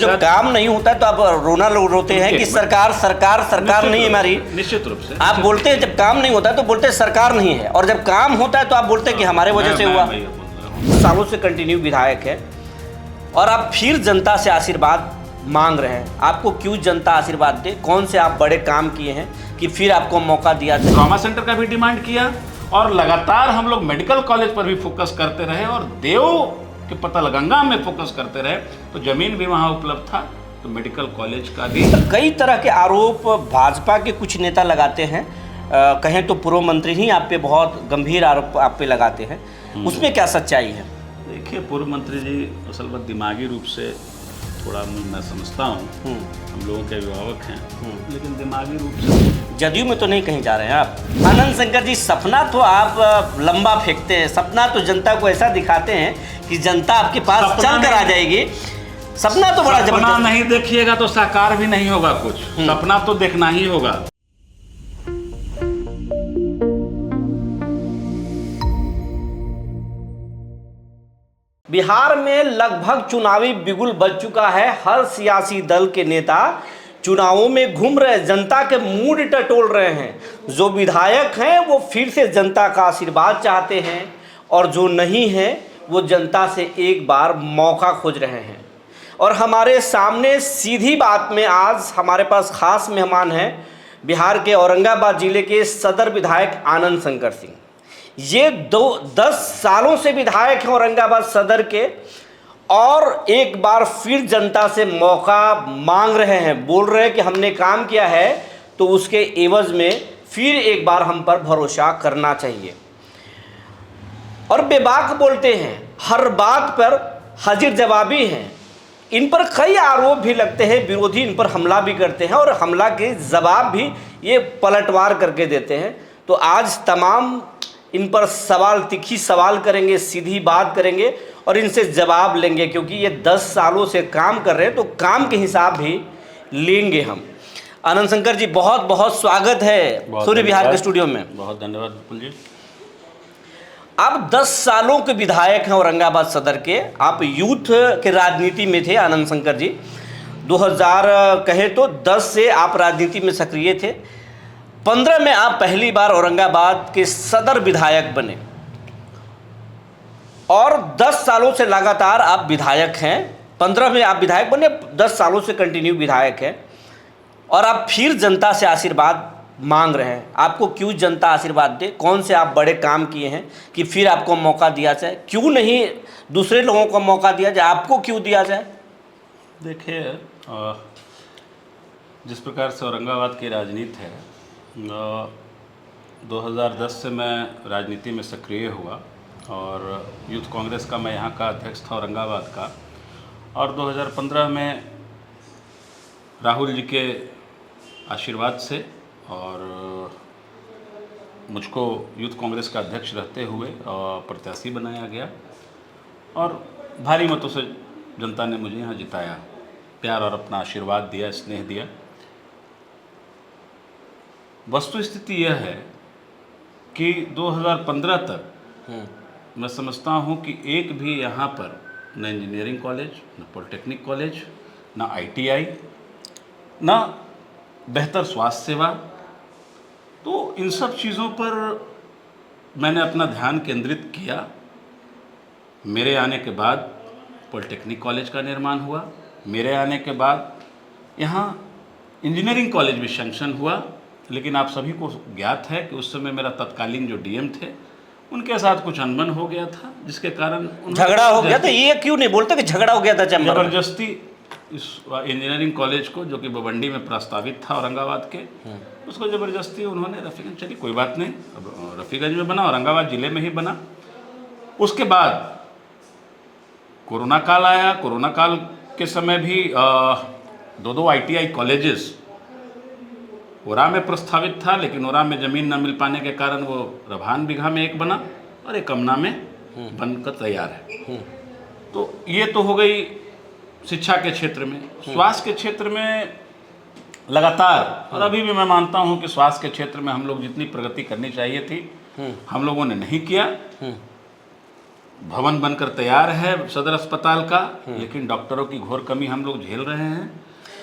जब काम नहीं होता है तो आप रोना रोते हैं कि सरकार सरकार सरकार नहीं है हमारी। निश्चित रूप से आप बोलते हैं जब काम नहीं होता है तो बोलते हैं सरकार नहीं है, और जब काम होता है तो आप बोलते हैं कि हमारे वजह से हुआ। सालों से कंटिन्यू विधायक है और आप फिर जनता से आशीर्वाद मांग रहे हैं। आपको क्यों जनता आशीर्वाद दे? कौन से आप बड़े काम किए हैं कि फिर आपको मौका दिया जाए? ट्रॉमा सेंटर का भी डिमांड किया और लगातार हम लोग मेडिकल कॉलेज पर भी फोकस करते रहे और देव के पतलगंगा में फोकस करते रहे, तो जमीन भी वहाँ उपलब्ध था, तो मेडिकल कॉलेज का भी। कई तरह के आरोप भाजपा के कुछ नेता लगाते हैं, कहें तो पूर्व मंत्री ही आप पे बहुत गंभीर आरोप आप पे लगाते हैं, उसमें क्या सच्चाई है? देखिए, पूर्व मंत्री जी असल में दिमागी रूप से थोड़ा मैं समझता हूँ, हम लोगों के अभिभावक हैं, लेकिन दिमागी रूप से जदयू में तो नहीं कहीं जा रहे हैं आप। आनंद शंकर जी, सपना तो आप लंबा फेंकते हैं, सपना तो जनता को ऐसा दिखाते हैं कि जनता आपके पास चल कर आ जाएगी। सपना तो बड़ा जबरदस्त। सपना नहीं देखिएगा तो साकार भी नहीं होगा कुछ, सपना तो देखना ही होगा। बिहार में लगभग चुनावी बिगुल बज चुका है। हर सियासी दल के नेता चुनावों में घूम रहे, जनता के मूड टटोल रहे हैं। जो विधायक हैं वो फिर से जनता का आशीर्वाद चाहते हैं और जो नहीं है वो जनता से एक बार मौका खोज रहे हैं। और हमारे सामने सीधी बात में आज हमारे पास खास मेहमान हैं, बिहार के औरंगाबाद जिले के सदर विधायक आनंद शंकर सिंह। ये 10 सालों से विधायक हैं औरंगाबाद सदर के, और एक बार फिर जनता से मौका मांग रहे हैं। बोल रहे हैं कि हमने काम किया है तो उसके एवज में फिर एक बार हम पर भरोसा करना चाहिए। और बेबाक बोलते हैं, हर बात पर हाजिर जवाबी हैं। इन पर कई आरोप भी लगते हैं, विरोधी इन पर हमला भी करते हैं और हमला के जवाब भी ये पलटवार करके देते हैं। तो आज तमाम इन पर सवाल, तीखी सवाल करेंगे, सीधी बात करेंगे और इनसे जवाब लेंगे, क्योंकि ये 10 सालों से काम कर रहे हैं तो काम के हिसाब भी लेंगे हम। आनंद शंकर जी, बहुत बहुत स्वागत है सूर्य विहार के स्टूडियो में। बहुत धन्यवाद विपुल जी। आप 10 सालों के विधायक हैं औरंगाबाद सदर के। आप यूथ के राजनीति में थे आनंद शंकर जी। 2000 कहें तो 10 से आप राजनीति में सक्रिय थे। 15 में आप पहली बार औरंगाबाद के सदर विधायक बने और 10 सालों से लगातार आप विधायक हैं। 15 में आप विधायक बने, 10 सालों से कंटिन्यू विधायक हैं और आप फिर जनता से आशीर्वाद मांग रहे हैं। आपको क्यों जनता आशीर्वाद दे? कौन से आप बड़े काम किए हैं कि फिर आपको मौका दिया जाए? क्यों नहीं दूसरे लोगों को मौका दिया जाए, आपको क्यों दिया जाए? देखिए, जिस प्रकार से औरंगाबाद की राजनीति है, 2010 से मैं राजनीति में सक्रिय हुआ और यूथ कांग्रेस का मैं यहाँ का अध्यक्ष था औरंगाबाद का, और 2015 में राहुल जी के आशीर्वाद से और मुझको यूथ कांग्रेस का अध्यक्ष रहते हुए प्रत्याशी बनाया गया और भारी मतों से जनता ने मुझे यहाँ जिताया, प्यार और अपना आशीर्वाद दिया, स्नेह दिया। वस्तु स्थिति यह है कि 2015 तक मैं समझता हूँ कि एक भी यहाँ पर न इंजीनियरिंग कॉलेज, न पॉलिटेक्निक कॉलेज, न ITI, न बेहतर स्वास्थ्य सेवा, तो इन सब चीज़ों पर मैंने अपना ध्यान केंद्रित किया। मेरे आने के बाद पॉलिटेक्निक कॉलेज का निर्माण हुआ, मेरे आने के बाद यहाँ इंजीनियरिंग कॉलेज भी सैंक्शन हुआ, लेकिन आप सभी को ज्ञात है कि उस समय मेरा तत्कालीन जो DM थे उनके साथ कुछ अनबन हो गया था, जिसके कारण झगड़ा हो गया था। ये क्यों नहीं बोलते कि झगड़ा हो गया था? जबरदस्ती इस इंजीनियरिंग कॉलेज को, जो कि बवंडी में प्रस्तावित था औरंगाबाद के, उसको ज़बरदस्ती उन्होंने रफ़ीगंज, चलिए कोई बात नहीं, अब रफ़ीगंज में बना, औरंगाबाद ज़िले में ही बना। उसके बाद कोरोना काल आया। कोरोना काल के समय भी 2 ITI कॉलेजेस ओरा में प्रस्तावित था, लेकिन ओरा में ज़मीन न मिल पाने के कारण वो रभान बिघा में एक बना और एक कमना में बनकर तैयार है। तो ये तो हो गई शिक्षा के क्षेत्र में। स्वास्थ्य के क्षेत्र में लगातार, और अभी भी मैं मानता हूँ कि स्वास्थ्य के क्षेत्र में हम लोग जितनी प्रगति करनी चाहिए थी हम लोगों ने नहीं किया। भवन बनकर तैयार है सदर अस्पताल का, लेकिन डॉक्टरों की घोर कमी हम लोग झेल रहे हैं।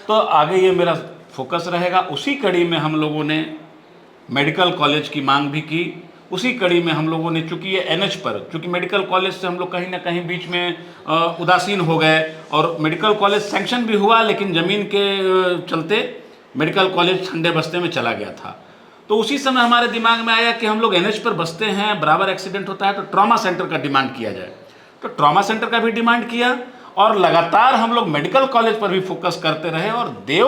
तो आगे ये मेरा फोकस रहेगा। उसी कड़ी में हम लोगों ने मेडिकल कॉलेज की मांग भी की। उसी कड़ी में हम लोगों ने, चूंकि ये एनएच पर, चूंकि मेडिकल कॉलेज से हम लोग कहीं ना कहीं बीच में उदासीन हो गए, और मेडिकल कॉलेज सैंक्शन भी हुआ, लेकिन ज़मीन के चलते मेडिकल कॉलेज ठंडे बस्ते में चला गया था। तो उसी समय हमारे दिमाग में आया कि हम लोग एनएच पर बसते हैं, बराबर एक्सीडेंट होता है, तो ट्रॉमा सेंटर का डिमांड किया जाए। तो ट्रॉमा सेंटर का भी डिमांड किया, और लगातार हम लोग मेडिकल कॉलेज पर भी फोकस करते रहे, और देव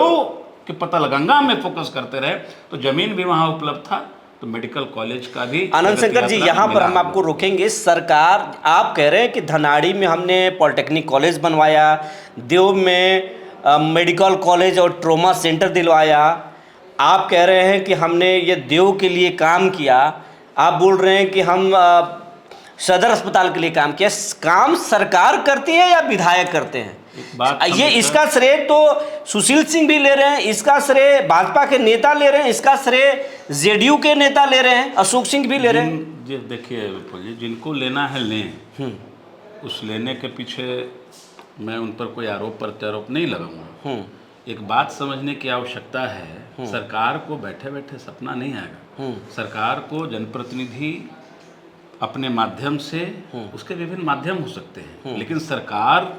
के पतलगंगा में फोकस करते रहे। तो ज़मीन भी वहाँ उपलब्ध था, तो मेडिकल कॉलेज का भी। आनंद शंकर जी, यहाँ पर हम आपको रोकेंगे। सरकार, आप कह रहे हैं कि धनाड़ी में हमने पॉलिटेक्निक कॉलेज बनवाया, देव में मेडिकल कॉलेज और ट्रॉमा सेंटर दिलवाया। आप कह रहे हैं कि हमने ये देव के लिए काम किया। आप बोल रहे हैं कि हम सदर अस्पताल के लिए काम किया। काम सरकार करती है या विधायक करते हैं? ये इसका श्रेय तो सुशील सिंह भी ले रहे हैं, इसका श्रेय भाजपा के नेता ले रहे हैं, इसका श्रेय जेडीयू के नेता ले रहे हैं, अशोक सिंह भी ले रहे हैं। देखिए विपुल जी, जिनको लेना है लें। उस लेने के पीछे मैं उन पर कोई आरोप प्रत्यारोप नहीं लगाऊंगा। एक बात समझने की आवश्यकता है, सरकार को बैठे बैठे सपना नहीं आएगा। सरकार को जनप्रतिनिधि अपने माध्यम से, उसके विभिन्न माध्यम हो सकते हैं, लेकिन सरकार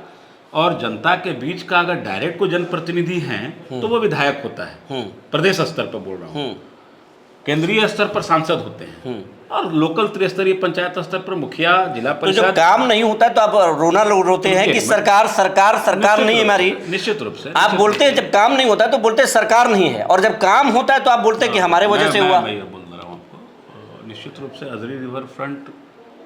और जनता के बीच का अगर डायरेक्ट को जनप्रतिनिधि हैं तो वो विधायक होता है। प्रदेश स्तर पर बोल रहा हूँ, केंद्रीय स्तर पर सांसद होते हैं, और लोकल त्रिस्तरीय पंचायत स्तर पर मुखिया, जिला परिषद। तो जब काम नहीं होता है तो आप रोते हैं कि सरकार सरकार सरकार नहीं है हमारी। निश्चित रूप से आप बोलते हैं, जब काम नहीं होता है तो बोलते हैं सरकार नहीं है, और जब काम होता है तो आप बोलते हैं कि हमारे वजह से हुआ। मैं बोल रहा हूँ आपको, निश्चित रूप से अजरी रिवर फ्रंट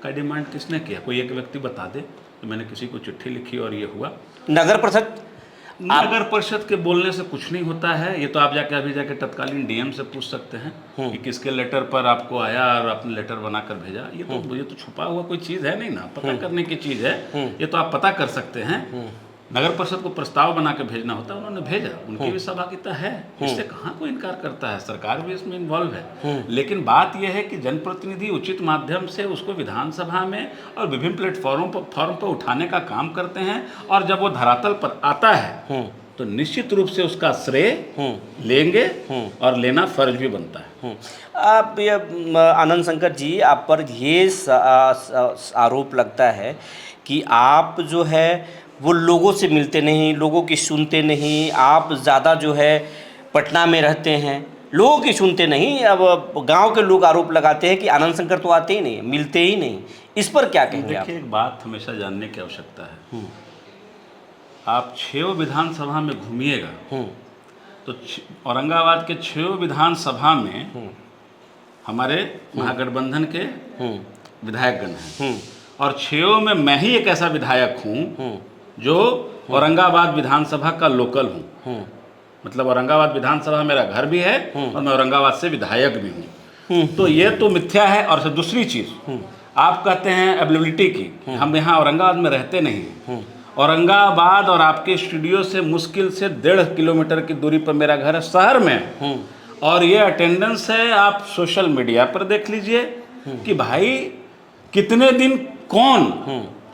का डिमांड किसने किया? कोई एक व्यक्ति बता दे कि मैंने किसी को चिट्ठी लिखी और ये हुआ। नगर परिषद के बोलने से कुछ नहीं होता है। ये तो आप जाके अभी जाके तत्कालीन डीएम से पूछ सकते हैं कि किसके लेटर पर आपको आया और आपने लेटर बनाकर भेजा। ये तो छुपा हुआ कोई चीज़ है नहीं ना, पता करने की चीज़ है। ये तो आप पता कर सकते हैं। नगर परिषद को प्रस्ताव बना के भेजना होता है, उन्होंने भेजा, उनकी भी सहभागिता है, इससे कहाँ कोई इनकार करता है। सरकार भी इसमें इन्वॉल्व है। लेकिन बात यह है कि जनप्रतिनिधि उचित माध्यम से उसको विधानसभा में और विभिन्न प्लेटफॉर्म पर उठाने का काम करते हैं, और जब वो धरातल पर आता है तो निश्चित रूप से उसका श्रेय लेंगे, और लेना फर्ज भी बनता है। आप ये आनंद शंकर जी, आप पर ये आरोप लगता है कि आप जो है वो लोगों से मिलते नहीं, लोगों की सुनते नहीं। आप ज़्यादा जो है पटना में रहते हैं, लोगों की सुनते नहीं। अब गांव के लोग आरोप लगाते हैं कि आनंद शंकर तो आते ही नहीं, मिलते ही नहीं। इस पर क्या कहेंगे आप? देखिए, एक बात हमेशा जानने की आवश्यकता है। आप 6 विधानसभा में घूमिएगा तो औरंगाबाद के 6 विधानसभा में हमारे महागठबंधन के विधायकगण हैं, और 6 में मैं ही एक ऐसा विधायक हूँ जो औरंगाबाद विधानसभा का लोकल हूँ। मतलब औरंगाबाद विधानसभा मेरा घर भी है, और मैं औरंगाबाद से विधायक भी हूँ। तो ये तो मिथ्या है। और दूसरी चीज़, आप कहते हैं अवेलेबिलिटी की, हम यहाँ औरंगाबाद में रहते नहीं हैं। औरंगाबाद और आपके स्टूडियो से मुश्किल से 1.5 किलोमीटर की दूरी पर मेरा घर है, शहर में। और ये अटेंडेंस है, आप सोशल मीडिया पर देख लीजिए कि भाई कितने दिन कौन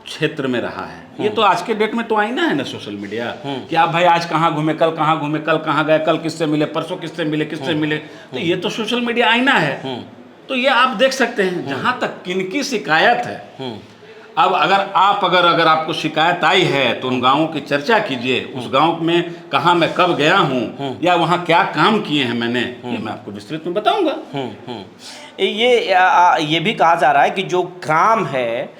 क्षेत्र में रहा है। ये तो आज के डेट में तो आईना है ना सोशल मीडिया, कि आप भाई आज कहाँ घूमे, कल कहाँ घूमे, कल कहाँ गए, कल किससे मिले, परसों किससे मिले, किससे मिले। तो ये तो सोशल मीडिया आईना है। तो ये आप देख सकते हैं। जहाँ तक किनकी शिकायत है, अब अगर आपको शिकायत आई है तो उन गाँवों की चर्चा कीजिए। उस गाँव में कहाँ मैं कब गया हूँ, या वहाँ क्या काम किए हैं मैंने, ये मैं आपको विस्तृत में बताऊँगा। ये भी कहा जा रहा है कि जो काम है,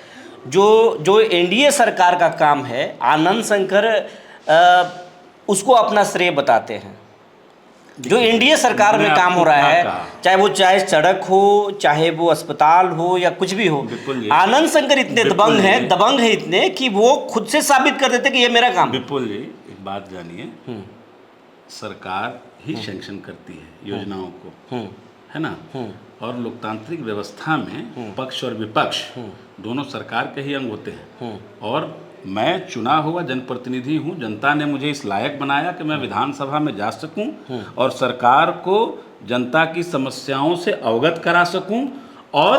जो एनडीए सरकार का काम है, आनंद शंकर उसको अपना श्रेय बताते हैं। जो एनडीए सरकार में काम हो रहा है, चाहे सड़क हो, चाहे वो अस्पताल हो, या कुछ भी हो, आनंद शंकर इतने दबंग है इतने कि वो खुद से साबित कर देते कि ये मेरा काम। विपुल जी, एक बात जानिए, सरकार ही सैंक्शन करती है योजनाओं को, है ना। और लोकतांत्रिक व्यवस्था में पक्ष और विपक्ष दोनों सरकार के ही अंग होते हैं। और मैं चुना हुआ जनप्रतिनिधि हूँ। जनता ने मुझे इस लायक बनाया कि मैं विधानसभा में जा सकूं और सरकार को जनता की समस्याओं से अवगत करा सकूं, और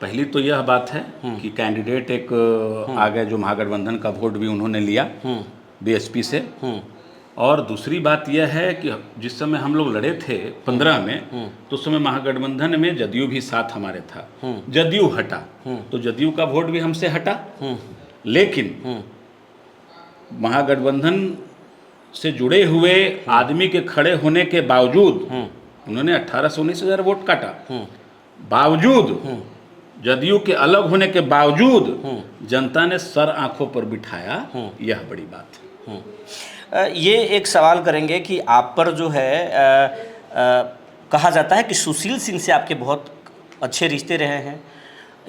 पहली तो यह बात है कि कैंडिडेट एक आ गए, जो महागठबंधन का वोट भी उन्होंने लिया बीएसपी से। और दूसरी बात यह है कि जिस समय हम लोग लड़े थे 15 में, तो उस समय महागठबंधन में जदयू भी साथ हमारे था। जदयू हटा तो जदयू का वोट भी हमसे हटा, लेकिन महागठबंधन से जुड़े हुए आदमी के खड़े होने के बावजूद उन्होंने 18 से 19 हज़ार वोट काटा। बावजूद जदयू के अलग होने के बावजूद जनता ने सर आंखों पर बिठाया, यह बड़ी बात है। ये एक सवाल करेंगे कि आप पर जो है कहा जाता है कि सुशील सिंह से आपके बहुत अच्छे रिश्ते रहे हैं।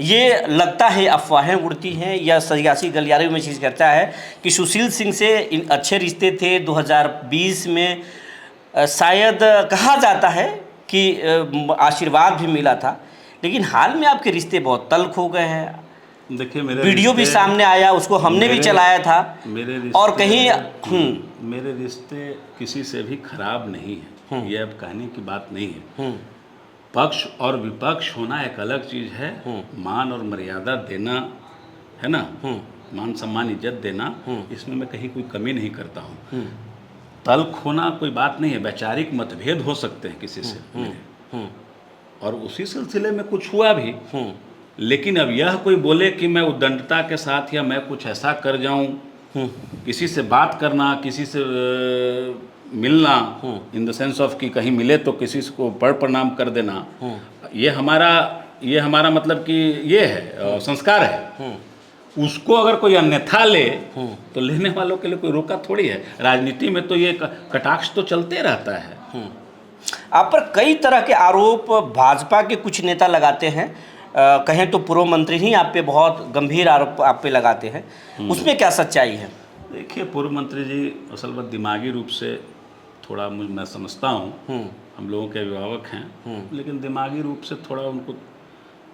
ये लगता है अफवाहें उड़ती हैं या सियासी गलियारे में चीज़ करता है कि सुशील सिंह से इन अच्छे रिश्ते थे। 2020 में शायद कहा जाता है कि आशीर्वाद भी मिला था, लेकिन हाल में आपके रिश्ते बहुत तल्ख हो गए हैं। देखिए, मेरे वीडियो भी सामने आया, उसको हमने भी चलाया था। और कहीं मेरे रिश्ते किसी से भी खराब नहीं है, ये अब कहने की बात नहीं है। पक्ष और विपक्ष होना एक अलग चीज़ है। मान और मर्यादा देना है ना, मान सम्मान इज्जत देना, इसमें मैं कहीं कोई कमी नहीं करता हूँ। तल्ख होना कोई बात नहीं है, वैचारिक मतभेद हो सकते हैं किसी से, और उसी सिलसिले में कुछ हुआ भी। लेकिन अब यह कोई बोले कि मैं उद्दंडता के साथ या मैं कुछ ऐसा कर जाऊं, किसी से बात करना, किसी से मिलना, इन द सेंस ऑफ कि कहीं मिले तो किसी को पर प्रणाम कर देना, ये हमारा मतलब कि ये है संस्कार है। उसको अगर कोई अन्यथा ले तो लेने वालों के लिए कोई रोका थोड़ी है। राजनीति में तो ये कटाक्ष तो चलते रहता है। आप पर कई तरह के आरोप भाजपा के कुछ नेता लगाते हैं। कहें तो पूर्व मंत्री ही आप पे बहुत गंभीर आरोप आप पे लगाते हैं, उसमें क्या सच्चाई है? देखिए, पूर्व मंत्री जी असल में दिमागी रूप से थोड़ा मैं समझता हूँ, हम लोगों के अभिभावक हैं, लेकिन दिमागी रूप से थोड़ा उनको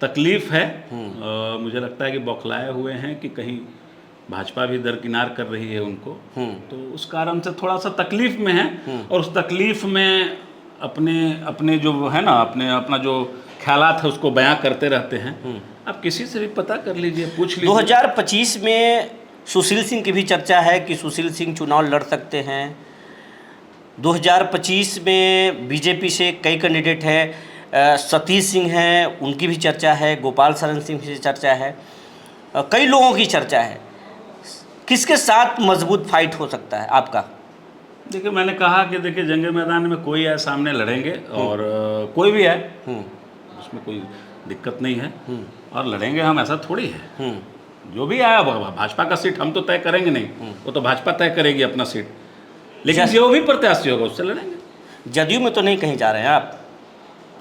तकलीफ़ है। मुझे लगता है कि बौखलाए हुए हैं कि कहीं भाजपा भी दरकिनार कर रही है उनको, तो उस कारण से थोड़ा सा तकलीफ़ में है। और उस तकलीफ़ में अपने जो है ना, अपना जो ख्यालात है उसको बयां करते रहते हैं। आप किसी से भी पता कर लीजिए, पूछ लीजिए। 2025 में सुशील सिंह की भी चर्चा है कि सुशील सिंह चुनाव लड़ सकते हैं। 2025 में बीजेपी से कई कैंडिडेट हैं, सतीश सिंह हैं, उनकी भी चर्चा है, गोपाल शरण सिंह की चर्चा है, कई लोगों की चर्चा है। किसके साथ मजबूत फाइट हो सकता है आपका? देखिए, मैंने कहा कि देखिए, जंग मैदान में कोई आए सामने लड़ेंगे, और कोई भी आए उसमें कोई दिक्कत नहीं है, और लड़ेंगे हम, ऐसा थोड़ी है। जो भी आया भाजपा का सीट हम तो तय करेंगे नहीं, वो तो भाजपा तय करेगी अपना सीट, लेकिन जो भी प्रत्याशी होगा उससे लड़ेंगे। जदयू में तो नहीं कहीं जा रहे हैं आप?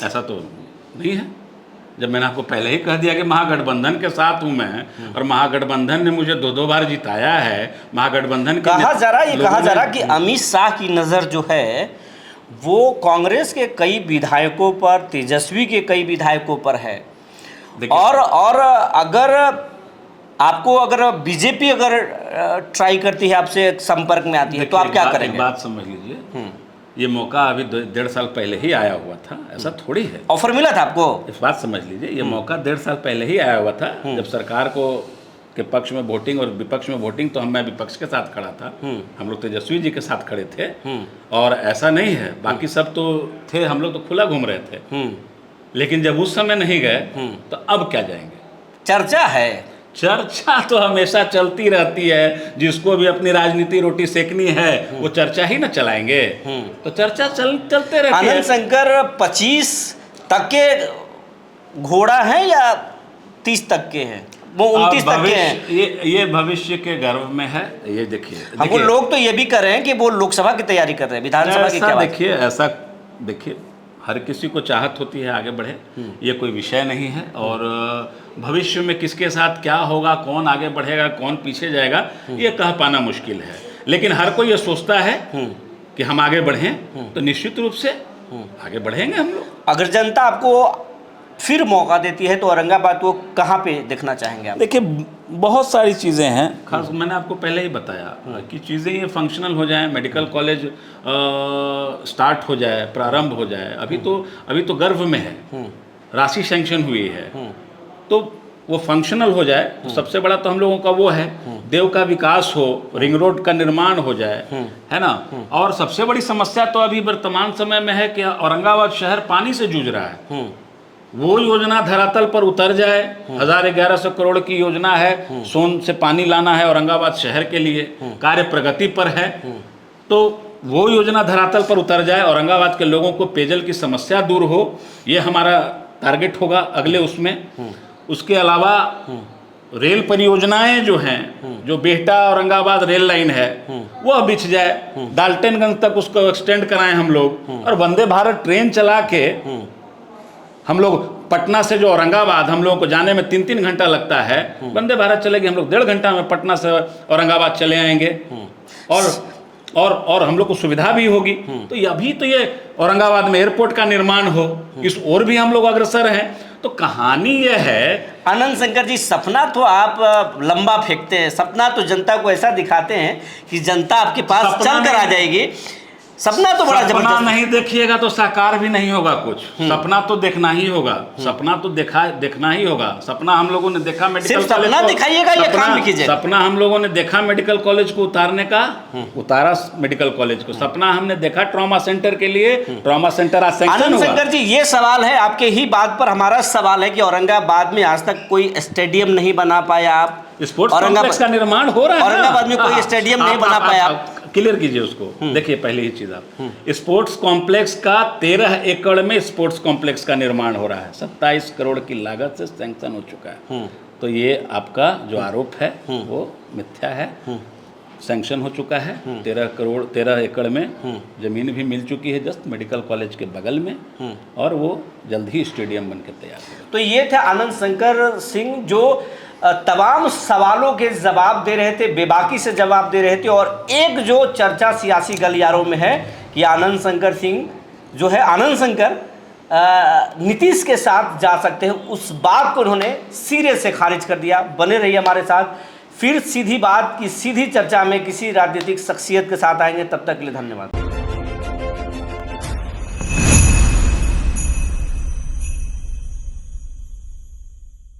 ऐसा तो नहीं है। जब मैंने आपको पहले ही कह दिया कि महागठबंधन के साथ हूं मैं, और महागठबंधन ने मुझे 2-2 बार जिताया है। महागठबंधन कहा जा रहा कि अमित शाह की नज़र जो है वो कांग्रेस के कई विधायकों पर, तेजस्वी के कई विधायकों पर है। और अगर आपको, अगर बीजेपी अगर ट्राई करती है, आपसे संपर्क में आती है, तो आप क्या करेंगे? एक बात समझ लीजिए, ये मौका अभी 1.5 साल पहले ही आया हुआ था, ऐसा थोड़ी है। ऑफर मिला था आपको? इस बात समझ लीजिए, ये मौका 1.5 साल पहले ही आया हुआ था, जब सरकार के पक्ष में वोटिंग और विपक्ष में वोटिंग, तो मैं विपक्ष के साथ खड़ा था, हम लोग तेजस्वी जी के साथ खड़े थे। और ऐसा नहीं है, बाकी सब तो थे, हम लोग तो खुला घूम रहे थे। लेकिन जब उस समय नहीं गए तो अब क्या जाएंगे? चर्चा तो हमेशा चलती रहती है। जिसको भी अपनी राजनीति रोटी सेकनी है वो चर्चा ही ना चलाएंगे, तो चर्चा चलते रहती है। आनंद शंकर 25 तक के घोड़ा है या 30 तक के हैं? वो 29 तक के हैं। ये भविष्य के गर्व में है। ये देखिए, हमको लोग तो ये भी कर रहे हैं कि वो लोकसभा की तैयारी कर रहे हैं, विधानसभा की क्या बात? देखिए, ऐसा देखिए, हर किसी को चाहत होती है आगे बढ़े, ये कोई विषय नहीं है। और भविष्य में किसके साथ क्या होगा, कौन आगे बढ़ेगा, कौन पीछे जाएगा, ये कह पाना मुश्किल है। लेकिन हर कोई ये सोचता है कि हम आगे बढ़ें, तो निश्चित रूप से आगे बढ़ेंगे हम लोग। अगर जनता आपको फिर मौका देती है तो औरंगाबाद को कहाँ पे देखना चाहेंगे आप? देखिए, बहुत सारी चीज़ें हैं। खास मैंने आपको पहले ही बताया कि चीज़ें ये फंक्शनल हो जाए, मेडिकल कॉलेज स्टार्ट हो जाए, प्रारंभ हो जाए। अभी तो गर्भ में है, राशि सैंक्शन हुई है, तो वो फंक्शनल हो जाए। तो सबसे बड़ा तो हम लोगों का वो है देव का विकास हो, रिंग रोड का निर्माण हो जाए, है ना। और सबसे बड़ी समस्या तो अभी वर्तमान समय में है कि औरंगाबाद शहर पानी से जूझ रहा है। वो योजना धरातल पर उतर जाए। 1100 करोड़ की योजना है, सोन से पानी लाना है औरंगाबाद शहर के लिए, कार्य प्रगति पर है। तो वो योजना धरातल पर उतर जाए, औरंगाबाद के लोगों को पेयजल की समस्या दूर हो, ये हमारा टारगेट होगा अगले उसमें। उसके अलावा रेल परियोजनाएं जो हैं, जो बिहटा औरंगाबाद रेल लाइन है, वह बिछ जाए, डाल्टनगंज तक उसको एक्सटेंड कराएं हम लोग। और वंदे भारत ट्रेन चला के हम लोग पटना से जो औरंगाबाद हम लोगों को जाने में 3-3 घंटा लगता है, वंदे भारत चलेगी, हम लोग 1.5 घंटा में पटना से औरंगाबाद चले आएंगे। और हम लोग को सुविधा भी होगी। तो अभी तो ये औरंगाबाद में एयरपोर्ट का निर्माण हो, इस ओर भी हम लोग अग्रसर हैं। तो कहानी ये है। आनंद शंकर जी, सपना तो आप लंबा फेंकते हैं, सपना तो जनता को ऐसा दिखाते हैं कि जनता आपके पास चल कर आ जाएगी। सपना तो बड़ा सपना जबरदस्त नहीं देखिएगा तो साकार भी नहीं होगा कुछ। सपना तो देखना ही होगा, सपना तो देखना ही होगा। सपना हम लोगों ने देखा मेडिकल सिर्फ कॉलेज सपना को, दिखाइएगा या काम भी कीजिएगा। सपना हम लोगों ने देखा मेडिकल कॉलेज को उतारने का, उतारा मेडिकल कॉलेज को। सपना हमने देखा ट्रॉमा सेंटर के लिए, ट्रॉमा सेंटर आज सैंक्शन आनंद हुआ। शंकर जी, ये सवाल है आपके ही बात पर हमारा सवाल है कि औरंगाबाद में आज तक कोई स्टेडियम नहीं बना पाया आप। स्पोर्ट्स कॉम्प्लेक्स का निर्माण हो रहा है। औरंगाबाद में कोई स्टेडियम नहीं बना पाया। क्लियर कीजिए उसको। देखिए पहले ही चीज आप, स्पोर्ट्स कॉम्प्लेक्स का 13 एकड़ में स्पोर्ट्स कॉम्प्लेक्स का निर्माण हो रहा है, 27 करोड़ की लागत से सैंक्शन हो चुका है। तो ये आपका जो आरोप है वो मिथ्या है। सैंक्शन हो चुका है, 13 एकड़ में जमीन भी मिल चुकी है जस्ट मेडिकल कॉलेज के बगल में, और वो जल्द ही स्टेडियम बनकर तैयार होगा। तो ये थे आनंद शंकर सिंह, जो तमाम सवालों के जवाब दे रहे थे, बेबाकी से जवाब दे रहे थे। और एक जो चर्चा सियासी गलियारों में है कि आनंद शंकर सिंह जो है, आनंद शंकर नीतीश के साथ जा सकते हैं, उस बात को उन्होंने सिरे से खारिज कर दिया। बने रहिए हमारे साथ, फिर सीधी बात की सीधी चर्चा में किसी राजनीतिक शख्सियत के साथ आएंगे। तब तक के लिए धन्यवाद।